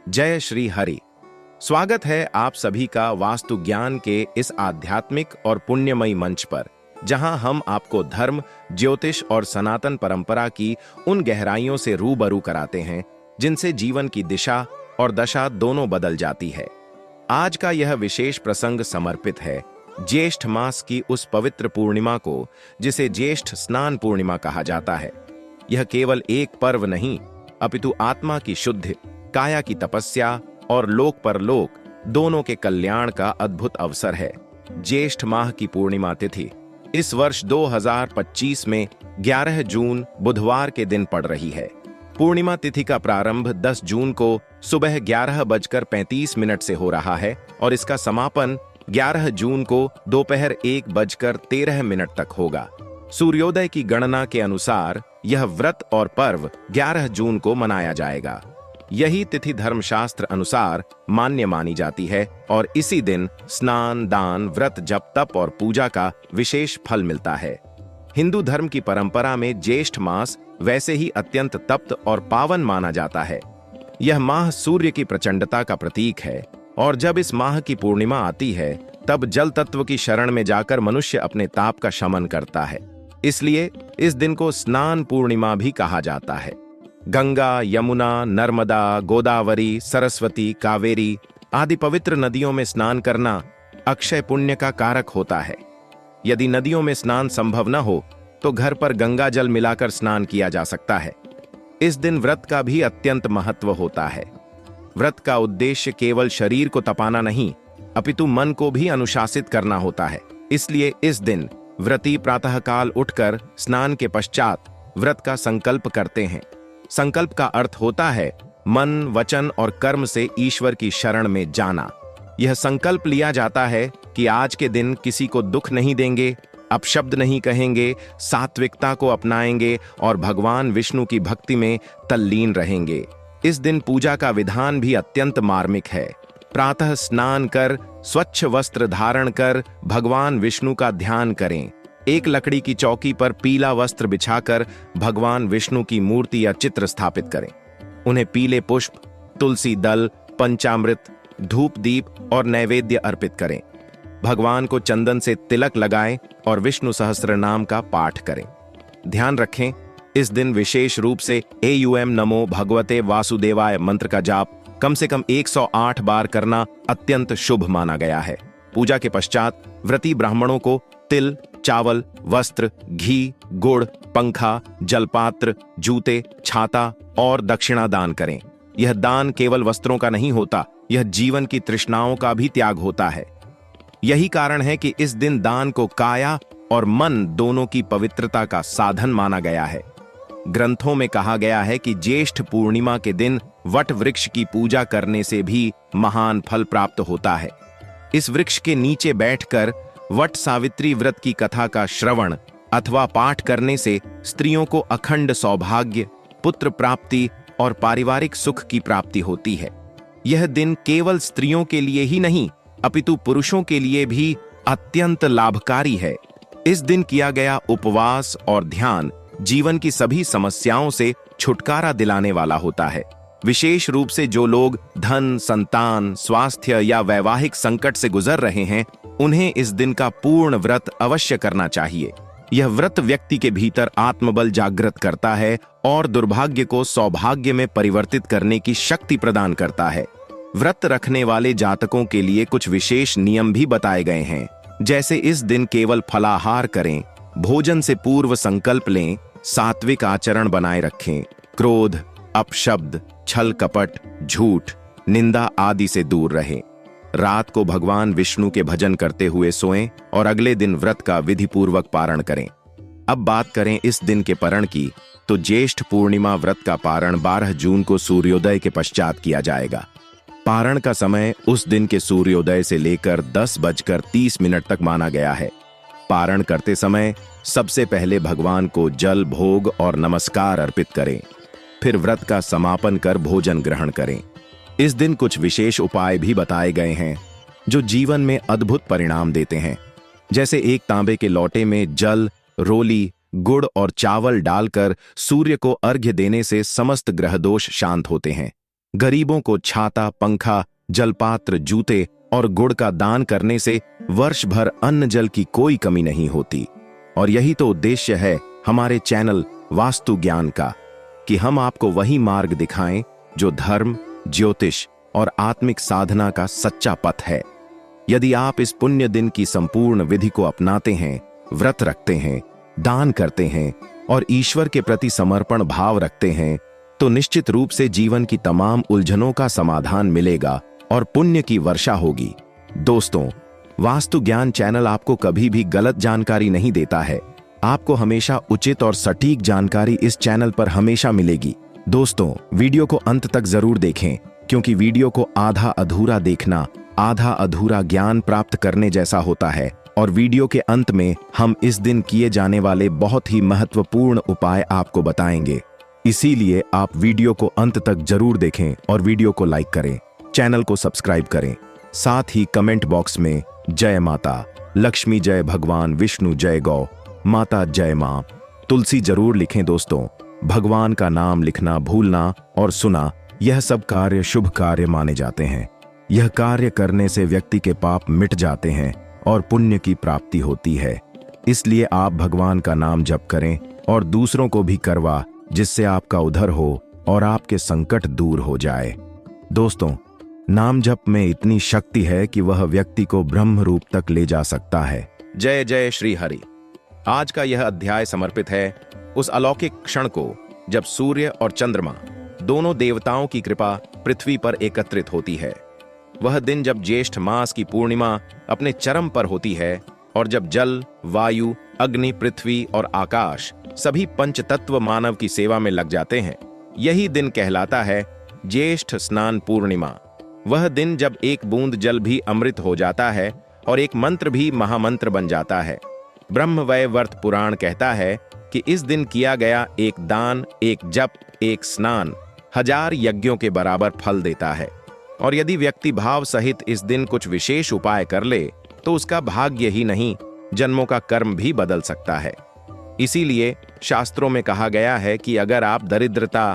जय श्री हरि। स्वागत है आप सभी का वास्तु ज्ञान के इस आध्यात्मिक और पुण्यमयी मंच पर, जहां हम आपको धर्म, ज्योतिष और सनातन परंपरा की उन गहराइयों से रूबरू कराते हैं जिनसे जीवन की दिशा और दशा दोनों बदल जाती है। आज का यह विशेष प्रसंग समर्पित है ज्येष्ठ मास की उस पवित्र पूर्णिमा को जिसे ज्येष्ठ स्नान पूर्णिमा कहा जाता है। यह केवल एक पर्व नहीं, अपितु आत्मा की शुद्धि, काया की तपस्या और लोक परलोक दोनों के कल्याण का अद्भुत अवसर है। ज्येष्ठ माह की पूर्णिमा तिथि इस वर्ष 2025 में 11 जून बुधवार के दिन पड़ रही है। पूर्णिमा तिथि का प्रारंभ 10 जून को सुबह 11:35 से हो रहा है और इसका समापन 11 जून को दोपहर 1:13 तक होगा। सूर्योदय की गणना के अनुसार यह व्रत और पर्व 11 जून को मनाया जाएगा। यही तिथि धर्मशास्त्र अनुसार मान्य मानी जाती है और इसी दिन स्नान, दान, व्रत, जप, तप और पूजा का विशेष फल मिलता है। हिंदू धर्म की परंपरा में ज्येष्ठ मास वैसे ही अत्यंत तप्त और पावन माना जाता है। यह माह सूर्य की प्रचंडता का प्रतीक है और जब इस माह की पूर्णिमा आती है तब जल तत्व की शरण में जाकर मनुष्य अपने ताप का शमन करता है। इसलिए इस दिन को स्नान पूर्णिमा भी कहा जाता है। गंगा, यमुना, नर्मदा, गोदावरी, सरस्वती, कावेरी आदि पवित्र नदियों में स्नान करना अक्षय पुण्य का कारक होता है। यदि नदियों में स्नान संभव न हो तो घर पर गंगा जल मिलाकर स्नान किया जा सकता है। इस दिन व्रत का भी अत्यंत महत्व होता है। व्रत का उद्देश्य केवल शरीर को तपाना नहीं, अपितु मन को भी अनुशासित करना होता है। इसलिए इस दिन व्रती प्रातःकाल उठकर स्नान के पश्चात व्रत का संकल्प करते हैं। संकल्प का अर्थ होता है मन, वचन और कर्म से ईश्वर की शरण में जाना। यह संकल्प लिया जाता है कि आज के दिन किसी को दुख नहीं देंगे, अपशब्द नहीं कहेंगे, सात्विकता को अपनाएंगे और भगवान विष्णु की भक्ति में तल्लीन रहेंगे। इस दिन पूजा का विधान भी अत्यंत मार्मिक है। प्रातः स्नान कर स्वच्छ वस्त्र धारण कर भगवान विष्णु का ध्यान करें। एक लकड़ी की चौकी पर पीला वस्त्र बिछाकर भगवान विष्णु की मूर्ति या चित्र स्थापित करें। उन्हें पीले पुष्प, तुलसी दल, पंचामृत, धूप दीप और नैवेद्य अर्पित करें। भगवान को चंदन से तिलक लगाएं और विष्णु सहस्त्र नाम का पाठ करें। ध्यान रखें, इस दिन विशेष रूप से एयूएम नमो भगवते वासुदेवाय मंत्र का जाप कम से कम 108 बार करना अत्यंत शुभ माना गया है। पूजा के पश्चात व्रती ब्राह्मणों को तिल, चावल, वस्त्र, घी, गुड़, पंखा, जलपात्र, जूते, छाता और दक्षिणा दान करें। यह दान केवल वस्त्रों का नहीं होता, यह जीवन की तृष्णाओं का भी त्याग होता है। यही कारण है कि इस दिन दान को काया और मन दोनों की पवित्रता का साधन माना गया है। ग्रंथों में कहा गया है कि ज्येष्ठ पूर्णिमा के दिन वट वृक्ष की पूजा करने से भी महान फल प्राप्त होता है। इस वृक्ष के नीचे बैठकर वट सावित्री व्रत की कथा का श्रवण अथवा पाठ करने से स्त्रियों को अखंड सौभाग्य, पुत्र प्राप्ति और पारिवारिक सुख की प्राप्ति होती है। यह दिन केवल स्त्रियों के लिए ही नहीं, अपितु पुरुषों के लिए भी अत्यंत लाभकारी है। इस दिन किया गया उपवास और ध्यान जीवन की सभी समस्याओं से छुटकारा दिलाने वाला होता है। विशेष रूप से जो लोग धन, संतान, स्वास्थ्य या वैवाहिक संकट से गुजर रहे हैं, उन्हें इस दिन का पूर्ण व्रत अवश्य करना चाहिए। यह व्रत व्यक्ति के भीतर आत्मबल जागृत करता है और दुर्भाग्य को सौभाग्य में परिवर्तित करने की शक्ति प्रदान करता है। व्रत रखने वाले जातकों के लिए कुछ विशेष नियम भी बताए गए हैं, जैसे इस दिन केवल फलाहार करें, भोजन से पूर्व संकल्प लें, सात्विक आचरण बनाए रखें, क्रोध, अपशब्द, छल कपट, झूठ, निंदा आदि से दूर रहें। रात को भगवान विष्णु के भजन करते हुए सोएं और अगले दिन व्रत का विधि पूर्वक पारण करें। अब बात करें इस दिन के पारण की, तो ज्येष्ठ पूर्णिमा व्रत का पारण 12 जून को सूर्योदय के पश्चात किया जाएगा। पारण का समय उस दिन के सूर्योदय से लेकर 10:30 तक माना गया है। पारण करते समय सबसे पहले भगवान को जल, भोग और नमस्कार अर्पित करें। फिर व्रत का समापन कर भोजन ग्रहण करें। इस दिन कुछ विशेष उपाय भी बताए गए हैं जो जीवन में अद्भुत परिणाम देते हैं। जैसे एक तांबे के लोटे में जल, रोली, गुड़ और चावल डालकर सूर्य को अर्घ्य देने से समस्त ग्रह दोष शांत होते हैं। गरीबों को छाता, पंखा, जलपात्र, जूते और गुड़ का दान करने से वर्ष भर अन्न जल की कोई कमी नहीं होती। और यही तो उद्देश्य है हमारे चैनल वास्तु ज्ञान का, कि हम आपको वही मार्ग दिखाएं जो धर्म, ज्योतिष और आत्मिक साधना का सच्चा पथ है। यदि आप इस पुण्य दिन की संपूर्ण विधि को अपनाते हैं, व्रत रखते हैं, दान करते हैं और ईश्वर के प्रति समर्पण भाव रखते हैं, तो निश्चित रूप से जीवन की तमाम उलझनों का समाधान मिलेगा और पुण्य की वर्षा होगी। दोस्तों, वास्तु ज्ञान चैनल आपको कभी भी गलत जानकारी नहीं देता है। आपको हमेशा उचित और सटीक जानकारी इस चैनल पर हमेशा मिलेगी। दोस्तों, वीडियो को अंत तक जरूर देखें, क्योंकि वीडियो को आधा अधूरा देखना आधा अधूरा ज्ञान प्राप्त करने जैसा होता है। और वीडियो के अंत में हम इस दिन किए जाने वाले बहुत ही महत्वपूर्ण उपाय आपको बताएंगे। इसीलिए आप वीडियो को अंत तक जरूर देखें और वीडियो को लाइक करें, चैनल को सब्सक्राइब करें। साथ ही कमेंट बॉक्स में जय माता लक्ष्मी, जय भगवान विष्णु, जय गौ माता, जय मां, तुलसी जरूर लिखें। दोस्तों, भगवान का नाम लिखना, भूलना और सुना, यह सब कार्य शुभ कार्य माने जाते हैं। यह कार्य करने से व्यक्ति के पाप मिट जाते हैं और पुण्य की प्राप्ति होती है। इसलिए आप भगवान का नाम जप करें और दूसरों को भी करवा, जिससे आपका उद्धार हो और आपके संकट दूर हो जाए। दोस्तों, नाम जप में इतनी शक्ति है कि वह व्यक्ति को ब्रह्म रूप तक ले जा सकता है। जय जय श्री हरि। आज का यह अध्याय समर्पित है उस अलौकिक क्षण को जब सूर्य और चंद्रमा दोनों देवताओं की कृपा पृथ्वी पर एकत्रित होती है। वह दिन जब ज्येष्ठ मास की पूर्णिमा अपने चरम पर होती है और जब जल, वायु, अग्नि, पृथ्वी और आकाश सभी पंचतत्व मानव की सेवा में लग जाते हैं। यही दिन कहलाता है ज्येष्ठ स्नान पूर्णिमा। वह दिन जब एक बूंद जल भी अमृत हो जाता है और एक मंत्र भी महामंत्र बन जाता है। ब्रह्मवैवर्त पुराण कहता है कि इस दिन किया गया एक दान, एक जप, एक स्नान 1000 यज्ञों के बराबर फल देता है। और यदि व्यक्ति भाव सहित इस दिन कुछ विशेष उपाय कर ले तो उसका भाग्य ही नहीं, जन्मों का कर्म भी बदल सकता है। इसीलिए शास्त्रों में कहा गया है कि अगर आप दरिद्रता,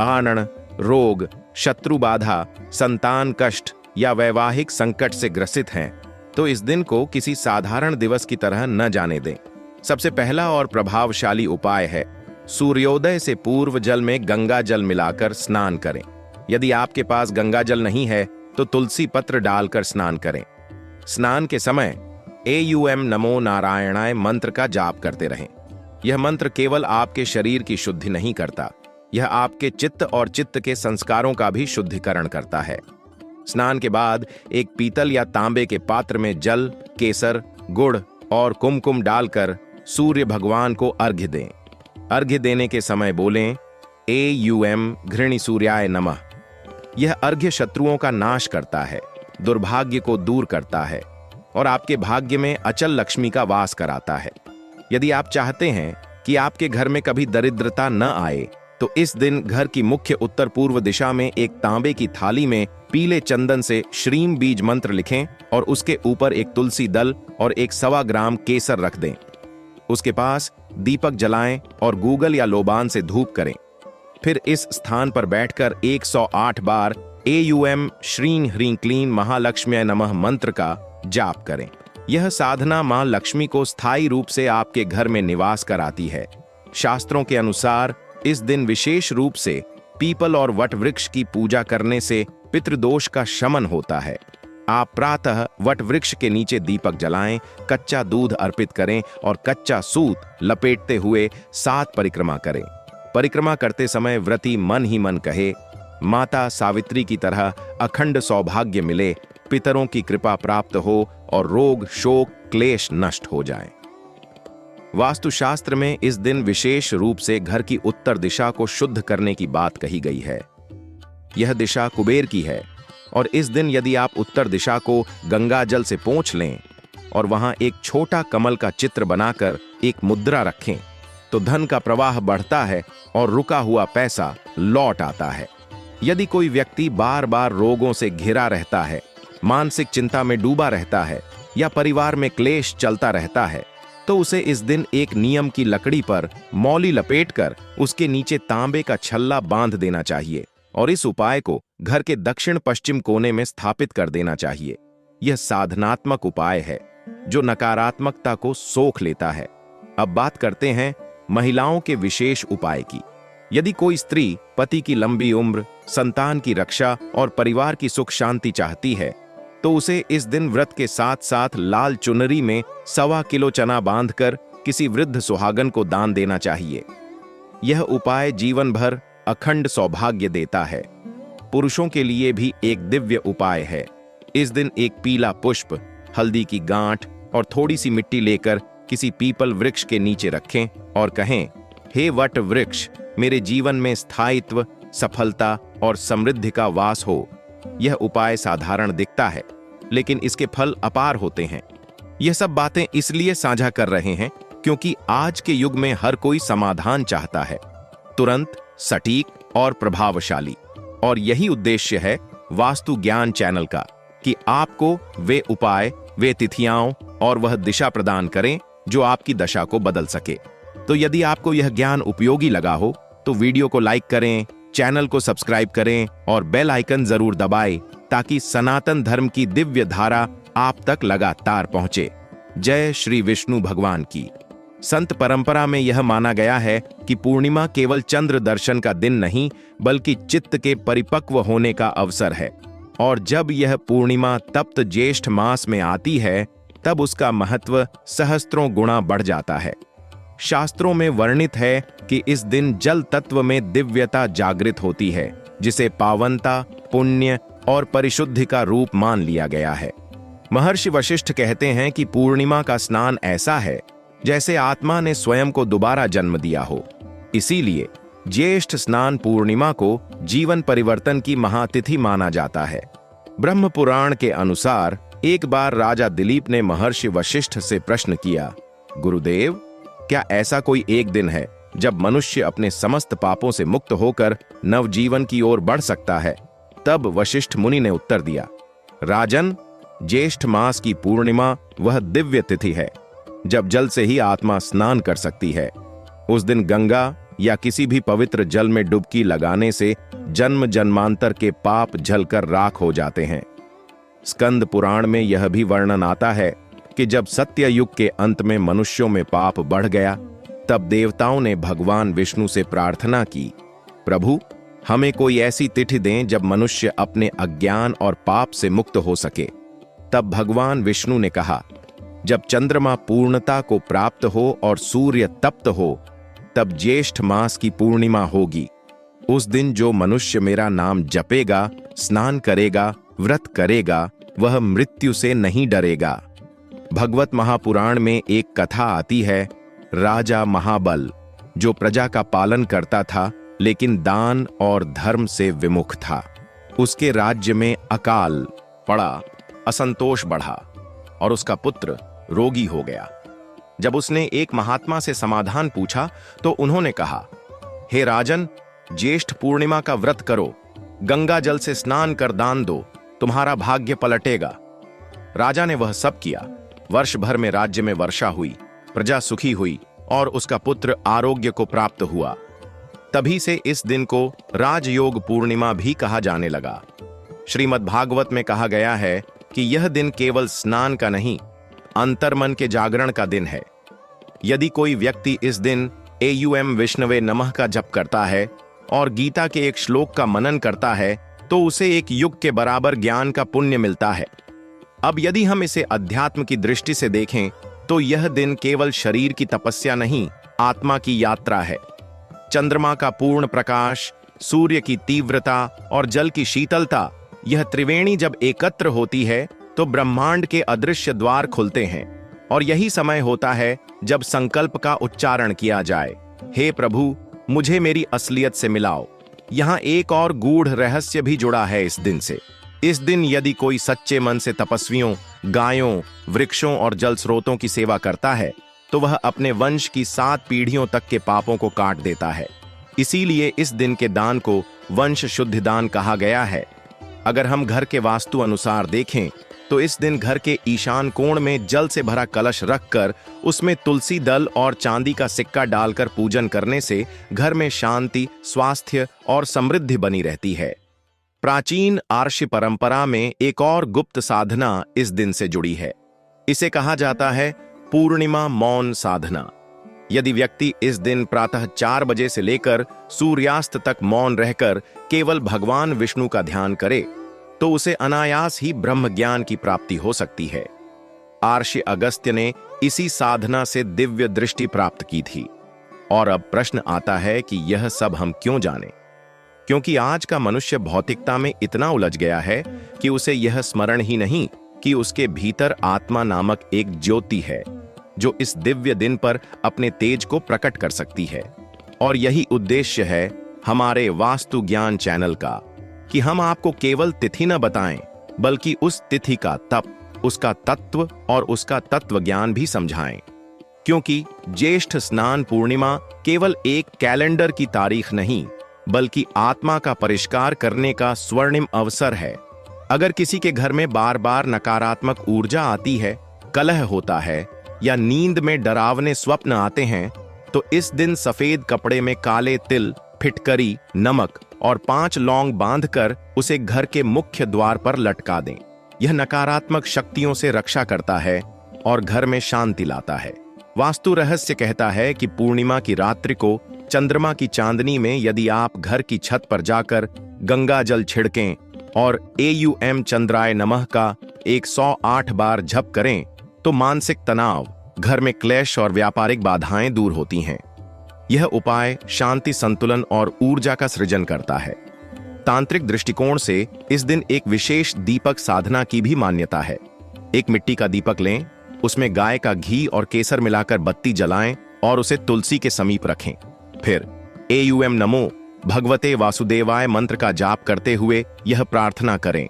आणन, रोग, शत्रु बाधा, संतान कष्ट या वैवाहिक संकट से ग्रसित हैं, तो इस दिन को किसी साधारण दिवस की तरह न जाने दें। सबसे पहला और प्रभावशाली उपाय है सूर्योदय से पूर्व जल में गंगा जल मिलाकर स्नान करें। यदि आपके पास गंगा जल नहीं है तो तुलसी पत्र डालकर स्नान करें। स्नान के समय एयूएम नमो नारायणाय मंत्र का जाप करते रहें। यह मंत्र केवल आपके शरीर की शुद्धि नहीं करता, यह आपके चित्त और चित्त के संस्कारों का भी शुद्धिकरण करता है। स्नान के बाद एक पीतल या तांबे के पात्र में जल, केसर, गुड़ और कुमकुम डालकर सूर्य भगवान को अर्घ्य दें। अर्घ्य देने के समय बोलें एयूएम घृणी सूर्याय नमः। यह अर्घ्य शत्रुओं का नाश करता है, दुर्भाग्य को दूर करता है और आपके भाग्य में अचल लक्ष्मी का वास कराता है। यदि आप चाहते हैं कि आपके घर में कभी दरिद्रता न आए तो इस दिन घर की मुख्य उत्तर पूर्व दिशा में एक तांबे की थाली में पीले चंदन से श्रीम बीज मंत्र लिखें और उसके ऊपर एक तुलसी दल और एक 1.25 ग्राम केसर रख दें। उसके पास दीपक जलाएं और गूगल या लोबान से धूप करें। फिर इस स्थान पर बैठकर 108 बार एयूएम श्रीं ह्रीं क्लीं महालक्ष्म्यै नमः मंत्र का जाप करें। यह साधना मां लक्ष्मी को स्थायी रूप से आपके घर में निवास कराती है। शास्त्रों के अनुसार इस दिन विशेष रूप से पीपल और वट वृक्ष की पूजा करने से पितृदोष का शमन होता है। आप प्रातः वट वृक्ष के नीचे दीपक जलाएं, कच्चा दूध अर्पित करें और कच्चा सूत लपेटते हुए 7 परिक्रमा करें। परिक्रमा करते समय व्रती मन ही मन कहे, माता सावित्री की तरह अखंड सौभाग्य मिले, पितरों की कृपा प्राप्त हो और रोग, शोक, क्लेश नष्ट हो जाएं। वास्तुशास्त्र में इस दिन विशेष रूप से घर की उत्तर दिशा को शुद्ध करने की बात कही गई है। यह दिशा कुबेर की है और इस दिन यदि आप उत्तर दिशा को गंगा जल से पोंछ लें और वहां एक छोटा कमल का चित्र बनाकर एक मुद्रा रखें तो धन का प्रवाह बढ़ता है और रुका हुआ पैसा लौट आता है। यदि कोई व्यक्ति बार बार रोगों से घिरा रहता है, मानसिक चिंता में डूबा रहता है या परिवार में क्लेश चलता रहता है, तो उसे इस दिन एक नियम की लकड़ी पर मौली लपेटकर उसके नीचे तांबे का छल्ला बांध देना चाहिए और इस उपाय को घर के दक्षिण पश्चिम कोने में स्थापित कर देना चाहिए। यह साधनात्मक उपाय है जो नकारात्मकता को सोख लेता है। अब बात करते हैं महिलाओं के विशेष उपाय की। यदि कोई स्त्री पति की लंबी उम्र, संतान की रक्षा और परिवार की सुख शांति चाहती है तो उसे इस दिन व्रत के साथ साथ लाल चुनरी में 1.25 किलो चना बांधकर किसी वृद्ध सुहागन को दान देना चाहिए। यह उपाय जीवन भर अखंड सौभाग्य देता है। पुरुषों के लिए भी एक दिव्य उपाय है। इस दिन एक पीला पुष्प, हल्दी की गांठ और थोड़ी सी मिट्टी लेकर किसी पीपल वृक्ष के नीचे रखें और कहें, हे वट वृक्ष, मेरे जीवन में स्थायित्व, सफलता और समृद्धि का वास हो। यह उपाय साधारण दिखता है लेकिन इसके फल अपार होते हैं। यह सब बातें इसलिए साझा कर रहे हैं क्योंकि आज के युग में हर कोई समाधान चाहता है, तुरंत, सटीक और प्रभावशाली। और यही उद्देश्य है वास्तु ज्ञान चैनल का कि आपको वे उपाय, वे तिथियां और वह दिशा प्रदान करें जो आपकी दशा को बदल सके। तो यदि आपको यह ज्ञान उपयोगी लगा हो तो वीडियो को लाइक करें, चैनल को सब्सक्राइब करें और बेल आइकन जरूर दबाएं ताकि सनातन धर्म की दिव्य धारा आप तक लगातार पहुंचे। जय श्री विष्णु भगवान की। संत परंपरा में यह माना गया है कि पूर्णिमा केवल चंद्र दर्शन का दिन नहीं बल्कि चित्त के परिपक्व होने का अवसर है। और जब यह पूर्णिमा तप्त ज्येष्ठ मास में आती है तब उसका महत्व सहस्त्रों गुणा बढ़ जाता है। शास्त्रों में वर्णित है कि इस दिन जल तत्व में दिव्यता जागृत होती है जिसे पावनता, पुण्य और परिशुद्धि का रूप मान लिया गया है। महर्षि वशिष्ठ कहते हैं कि पूर्णिमा का स्नान ऐसा है जैसे आत्मा ने स्वयं को दोबारा जन्म दिया हो। इसीलिए ज्येष्ठ स्नान पूर्णिमा को जीवन परिवर्तन की महातिथि माना जाता है। ब्रह्म पुराण के अनुसार एक बार राजा दिलीप ने महर्षि वशिष्ठ से प्रश्न किया, गुरुदेव, क्या ऐसा कोई एक दिन है जब मनुष्य अपने समस्त पापों से मुक्त होकर नवजीवन की ओर बढ़ सकता है? तब वशिष्ठ मुनि ने उत्तर दिया, राजन, ज्येष्ठ मास की पूर्णिमा वह दिव्य तिथि है जब जल से ही आत्मा स्नान कर सकती है। उस दिन गंगा या किसी भी पवित्र जल में डुबकी लगाने से जन्म जन्मांतर के पाप जलकर राख हो जाते हैं। स्कंद पुराण में यह भी वर्णन आता है कि जब सत्य युग के अंत में मनुष्यों में पाप बढ़ गया तब देवताओं ने भगवान विष्णु से प्रार्थना की, प्रभु, हमें कोई ऐसी तिथि दें जब मनुष्य अपने अज्ञान और पाप से मुक्त हो सके। तब भगवान विष्णु ने कहा, जब चंद्रमा पूर्णता को प्राप्त हो और सूर्य तप्त हो तब ज्येष्ठ मास की पूर्णिमा होगी। उस दिन जो मनुष्य मेरा नाम जपेगा, स्नान करेगा, व्रत करेगा, वह मृत्यु से नहीं डरेगा। भगवत महापुराण में एक कथा आती है, राजा महाबल जो प्रजा का पालन करता था लेकिन दान और धर्म से विमुख था। उसके राज्य में अकाल पड़ा, असंतोष बढ़ा और उसका पुत्र रोगी हो गया। जब उसने एक महात्मा से समाधान पूछा तो उन्होंने कहा, हे राजन, ज्येष्ठ पूर्णिमा का व्रत करो, गंगा जल से स्नान कर दान दो, तुम्हारा भाग्य पलटेगा। राजा ने वह सब किया। वर्ष भर में राज्य में वर्षा हुई, प्रजा सुखी हुई और उसका पुत्र आरोग्य को प्राप्त हुआ। तभी से इस दिन को राजयोग पूर्णिमा भी कहा जाने लगा। श्रीमद् भागवत में कहा गया है कि यह दिन केवल स्नान का नहीं, अंतर्मन के जागरण का दिन है। यदि कोई व्यक्ति इस दिन एयुएम विष्णवे नमः का जप करता है और गीता के एक श्लोक का मनन करता है तो उसे एक युग के बराबर ज्ञान का पुण्य मिलता है। अब यदि हम इसे अध्यात्म की दृष्टि से देखें तो यह दिन केवल शरीर की तपस्या नहीं, आत्मा की यात्रा है। चंद्रमा का पूर्ण प्रकाश, सूर्य की तीव्रता और जल की शीतलता, यह त्रिवेणी जब एकत्र होती है तो ब्रह्मांड के अदृश्य द्वार खुलते हैं और यही समय होता है जब संकल्प का उच्चारण किया जाए, हे प्रभु, मुझे मेरी असलियत से मिलाओ। यहाँ एक और गूढ़ रहस्य भी जुड़ा है इस दिन से। इस दिन यदि कोई सच्चे मन से तपस्वियों, गायों, वृक्षों और जल स्रोतों की सेवा करता है तो वह अपने वंश की 7 पीढ़ियों तक के पापों को काट देता है। इसीलिए इस दिन के दान को वंश शुद्धि दान कहा गया है। अगर हम घर के वास्तु अनुसार देखें तो इस दिन घर के ईशान कोण में जल से भरा कलश रखकर उसमें तुलसी दल और चांदी का सिक्का डालकर पूजन करने से घर में शांति, स्वास्थ्य और समृद्धि बनी रहती है। प्राचीन आर्षि परंपरा में एक और गुप्त साधना इस दिन से जुड़ी है। इसे कहा जाता है पूर्णिमा मौन साधना। यदि व्यक्ति इस दिन प्रातः 4 बजे से लेकर सूर्यास्त तक मौन रहकर केवल भगवान विष्णु का ध्यान करे तो उसे अनायास ही ब्रह्म ज्ञान की प्राप्ति हो सकती है। आर्षि अगस्त्य ने इसी साधना से दिव्य दृष्टि प्राप्त की थी। और अब प्रश्न आता है कि यह सब हम क्यों जाने? क्योंकि आज का मनुष्य भौतिकता में इतना उलझ गया है कि उसे यह स्मरण ही नहीं कि उसके भीतर आत्मा नामक एक ज्योति है जो इस दिव्य दिन पर अपने तेज को प्रकट कर सकती है। और यही उद्देश्य है हमारे वास्तु ज्ञान चैनल का, कि हम आपको केवल तिथि न बताएं बल्कि उस तिथि का तप, उसका तत्व और उसका तत्व ज्ञान भी समझाएं। क्योंकि ज्येष्ठ स्नान पूर्णिमा केवल एक कैलेंडर की तारीख नहीं बल्कि आत्मा का परिष्कार करने का स्वर्णिम अवसर है। अगर किसी के घर में बार बार नकारात्मक ऊर्जा आती है, कलह होता है या नींद में डरावने स्वप्न आते हैं तो इस दिन सफेद कपड़े में काले तिल, फिटकरी, नमक और 5 लौंग बांधकर उसे घर के मुख्य द्वार पर लटका दें। यह नकारात्मक शक्तियों से रक्षा करता है और घर में शांति लाता है। वास्तु रहस्य कहता है कि पूर्णिमा की रात्रि को चंद्रमा की चांदनी में यदि आप घर की छत पर जाकर गंगा जल छिड़कें और AUM चंद्राय नमः का 108 बार जप करें तो मानसिक तनाव, घर में क्लेश और व्यापारिक बाधाएं दूर होती हैं। यह उपाय शांति, संतुलन और ऊर्जा का सृजन करता है। तांत्रिक दृष्टिकोण से इस दिन एक विशेष दीपक साधना की भी मान्यता है। एक मिट्टी का दीपक लें, उसमें गाय का घी और केसर मिलाकर बत्ती जलाएं और उसे तुलसी के समीप रखें। फिर AUM नमो भगवते वासुदेवाय मंत्र का जाप करते हुए यह प्रार्थना करें,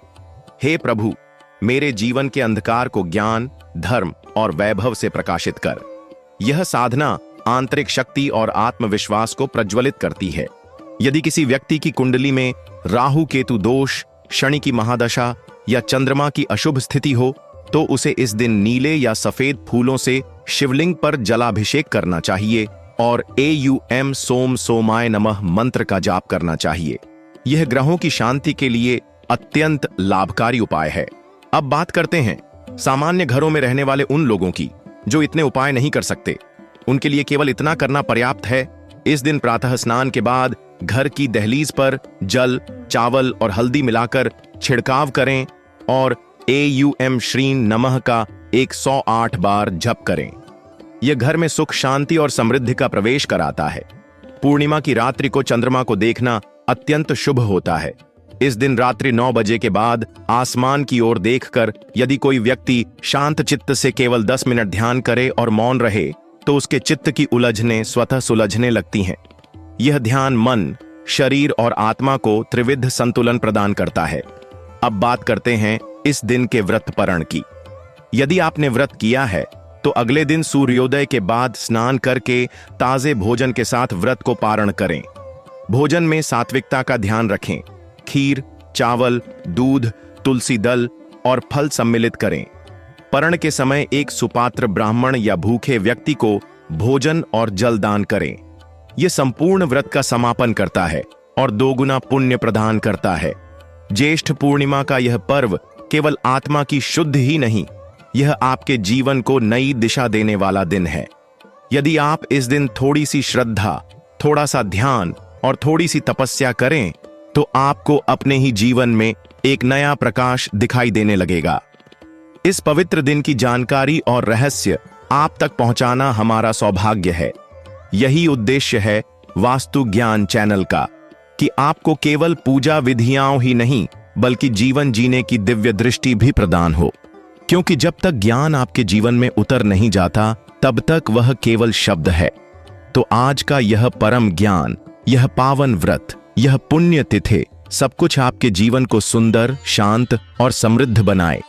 हे प्रभु, मेरे जीवन के अंधकार को ज्ञान, धर्म और वैभव से प्रकाशित कर। यह साधना आंतरिक शक्ति और आत्मविश्वास को प्रज्वलित करती है। यदि किसी व्यक्ति की कुंडली में राहु केतु दोष, शनि की महादशा या चंद्रमा की अशुभ स्थिति हो तो उसे इस दिन नीले या सफेद फूलों से शिवलिंग पर जलाभिषेक करना चाहिए और AUM सोम सोमाय नमः मंत्र का जाप करना चाहिए। यह ग्रहों की शांति के लिए अत्यंत लाभकारी उपाय है। अब बात करते हैं सामान्य घरों में रहने वाले उन लोगों की जो इतने उपाय नहीं कर सकते। उनके लिए केवल इतना करना पर्याप्त है। इस दिन प्रातः स्नान के बाद घर की दहलीज पर जल, चावल और हल्दी मिलाकर छिड़काव करें और AUM श्रीं नमः का 108 बार जप करें। यह घर में सुख, शांति और समृद्धि का प्रवेश कराता है। पूर्णिमा की रात्रि को चंद्रमा को देखना अत्यंत शुभ होता है। इस दिन रात्रि 9 बजे के बाद आसमान की ओर देखकर यदि कोई व्यक्ति शांत चित्त से केवल 10 मिनट ध्यान करे और मौन रहे तो उसके चित्त की उलझनें स्वतः सुलझने लगती हैं। यह ध्यान मन, शरीर और आत्मा को त्रिविध संतुलन प्रदान करता है। अब बात करते हैं इस दिन के व्रत पारण की। यदि आपने व्रत किया है तो अगले दिन सूर्योदय के बाद स्नान करके ताजे भोजन के साथ व्रत को पारण करें। भोजन में सात्विकता का ध्यान रखें। खीर, चावल, दूध, तुलसी दल और फल सम्मिलित करें। पारण के समय एक सुपात्र ब्राह्मण या भूखे व्यक्ति को भोजन और जल दान करें। यह संपूर्ण व्रत का समापन करता है और 2 गुना पुण्य प्रदान करता है। ज्येष्ठ पूर्णिमा का यह पर्व केवल आत्मा की शुद्धि ही नहीं, यह आपके जीवन को नई दिशा देने वाला दिन है। यदि आप इस दिन थोड़ी सी श्रद्धा, थोड़ा सा ध्यान और थोड़ी सी तपस्या करें तो आपको अपने ही जीवन में एक नया प्रकाश दिखाई देने लगेगा। इस पवित्र दिन की जानकारी और रहस्य आप तक पहुंचाना हमारा सौभाग्य है। यही उद्देश्य है वास्तु ज्ञान चैनल का, कि आपको केवल पूजा विधियां ही नहीं बल्कि जीवन जीने की दिव्य दृष्टि भी प्रदान हो। क्योंकि जब तक ज्ञान आपके जीवन में उतर नहीं जाता तब तक वह केवल शब्द है। तो आज का यह परम ज्ञान, यह पावन व्रत, यह पुण्य तिथि सब कुछ आपके जीवन को सुंदर, शांत और समृद्ध बनाए।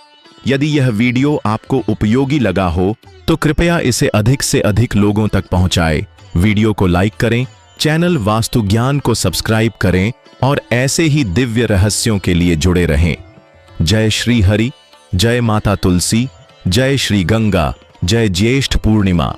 यदि यह वीडियो आपको उपयोगी लगा हो तो कृपया इसे अधिक से अधिक लोगों तक पहुंचाएं। वीडियो को लाइक करें, चैनल वास्तु ज्ञान को सब्सक्राइब करें और ऐसे ही दिव्य रहस्यों के लिए जुड़े रहें। जय श्री हरि। जय माता तुलसी, जय श्री गंगा, जय ज्येष्ठ पूर्णिमा।